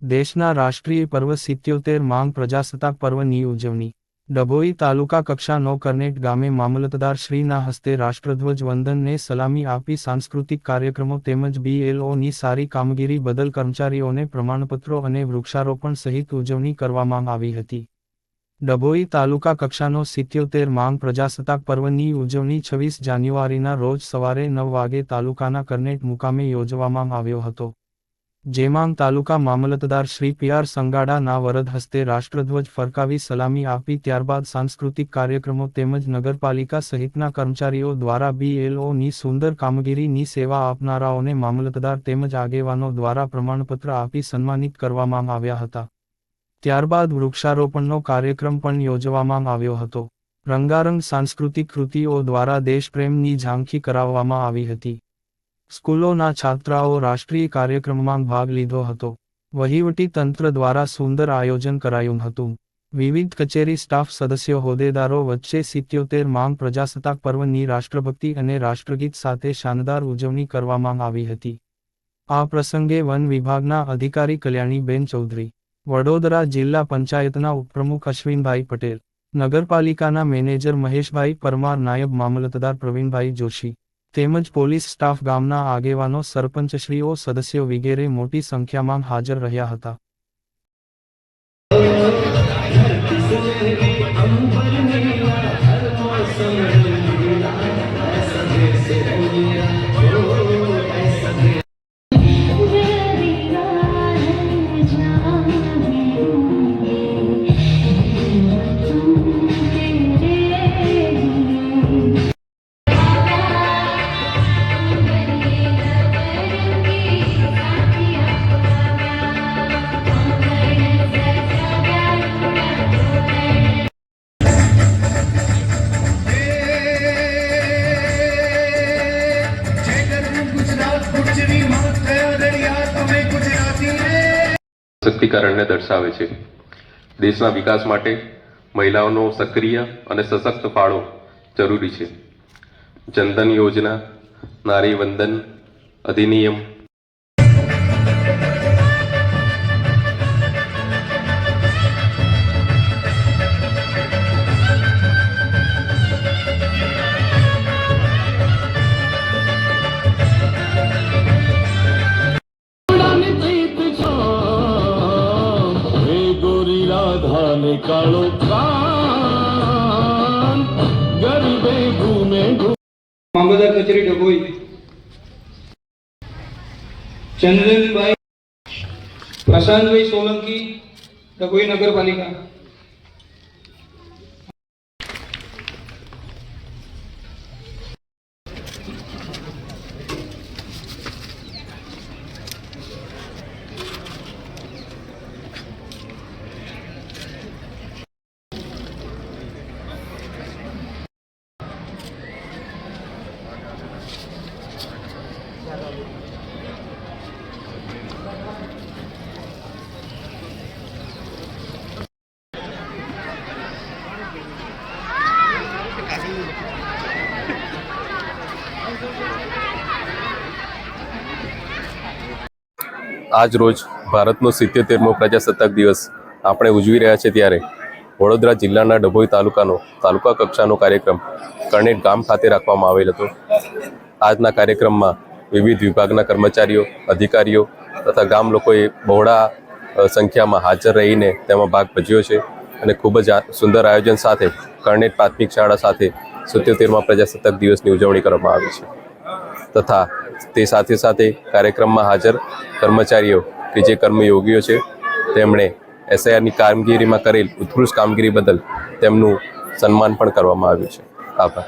દેશના રાષ્ટ્રીય પર્વ 77 માંગ પ્રજાસત્તાક પર્વની ઉજવણી ડભોઈ તાલુકા કક્ષાનો કરનેટ ગામે મામલતદાર શ્રીના હસ્તે રાષ્ટ્રધ્વજ વંદનને સલામી આપી સાંસ્કૃતિક કાર્યક્રમો તેમજ BLOની સારી કામગીરી બદલ કર્મચારીઓને પ્રમાણપત્રો અને વૃક્ષારોપણ સહિત ઉજવણી કરવામાં આવી હતી. ડભોઈ તાલુકા કક્ષાનો 77 માંગ પ્રજાસત્તાક પર્વની ઉજવણી 26 જાન્યુઆરીના રોજ સવારે 9 વાગે તાલુકાના કરનેટ મુકામે યોજવામાં આવ્યો હતો. જેમાં તાલુકા મામલતદાર શ્રી PR સંગાડાના વરદ હસ્તે રાષ્ટ્રધ્વજ ફરકાવી સલામી આપી ત્યારબાદ સાંસ્કૃતિક કાર્યક્રમો તેમજ નગરપાલિકા સહિતના કર્મચારીઓ દ્વારા BLOની સુંદર કામગીરીની સેવા આપનારાઓને મામલતદાર તેમજ આગેવાનો દ્વારા પ્રમાણપત્ર આપી સન્માનિત કરવામાં આવ્યા હતા. ત્યારબાદ વૃક્ષારોપણનો કાર્યક્રમ પણ યોજવામાં આવ્યો હતો. રંગારંગ સાંસ્કૃતિક કૃતિઓ દ્વારા દેશપ્રેમની ઝાંખી કરાવવામાં આવી હતી. સ્કૂલોના છાત્રાઓ રાષ્ટ્રીય કાર્યક્રમમાં ભાગ લીધો હતો. વહીવટી તંત્ર દ્વારા સુંદર આયોજન કરાયું હતું. વિવિધ કચેરી સ્ટાફ સદસ્યો હોદ્દેદારો વચ્ચે 77 માંગ પ્રજાસત્તાક પર્વની રાષ્ટ્રભક્તિ અને રાષ્ટ્રગીત સાથે શાનદાર ઉજવણી કરવામાં આવી હતી. આ પ્રસંગે વન વિભાગના અધિકારી કલ્યાણીબેન ચૌધરી, વડોદરા જિલ્લા પંચાયતના ઉપપ્રમુખ અશ્વિનભાઈ પટેલ, નગરપાલિકાના મેનેજર મહેશભાઈ પરમાર, નાયબ મામલતદાર પ્રવીણભાઈ જોશી તેમજ પોલીસ સ્ટાફ, ગામના આગેવાનો, સરપંચશ્રીઓ, સદસ્યો વગેરે મોટી સંખ્યામાં હાજર રહ્યા હતા. સશક્તિકરણને દર્શાવે છે. દેશના વિકાસ માટે મહિલાઓનો સક્રિય અને સશક્ત ફાળો જરૂરી છે. જનધન યોજના, નારી વંદન અધિનિયમ, કાળો કાન ગરીબે ઘૂમે મામલતદાર કચેરી ડભોઈ ચંદનભાઈ પ્રશાંતભાઈ સોલંકી, ડભોઈ નગરપાલિકા. આજ રોજ ભારતનો 77મો પ્રજાસત્તાક દિવસ આપણે ઉજવી રહ્યા છે ત્યારે વડોદરા જિલ્લાના ડભોઈ તાલુકાનો તાલુકા કક્ષાનો કાર્યક્રમ કરનેટ ગામ ખાતે રાખવામાં આવેલ હતો. આજના કાર્યક્રમમાં વિવિધ વિભાગના કર્મચારીઓ, અધિકારીઓ તથા ગામ લોકોએ બહોળા સંખ્યામાં હાજર રહીને તેમાં ભાગ ભજવ્યો છે અને ખૂબ જ સુંદર આયોજન સાથે કરનેટ પ્રાથમિક શાળા સાથે 77મા પ્રજાસત્તાક દિવસની ઉજવણી કરવામાં આવી છે. તથા તે સાથે સાથે કાર્યક્રમમાં હાજર કર્મચારીઓ કે જે કર્મયોગીઓ છે તેમણે SIRની કામગીરીમાં કરેલ ઉત્કૃષ્ટ કામગીરી બદલ તેમનું સન્માન પણ કરવામાં આવ્યું છે. આભાર.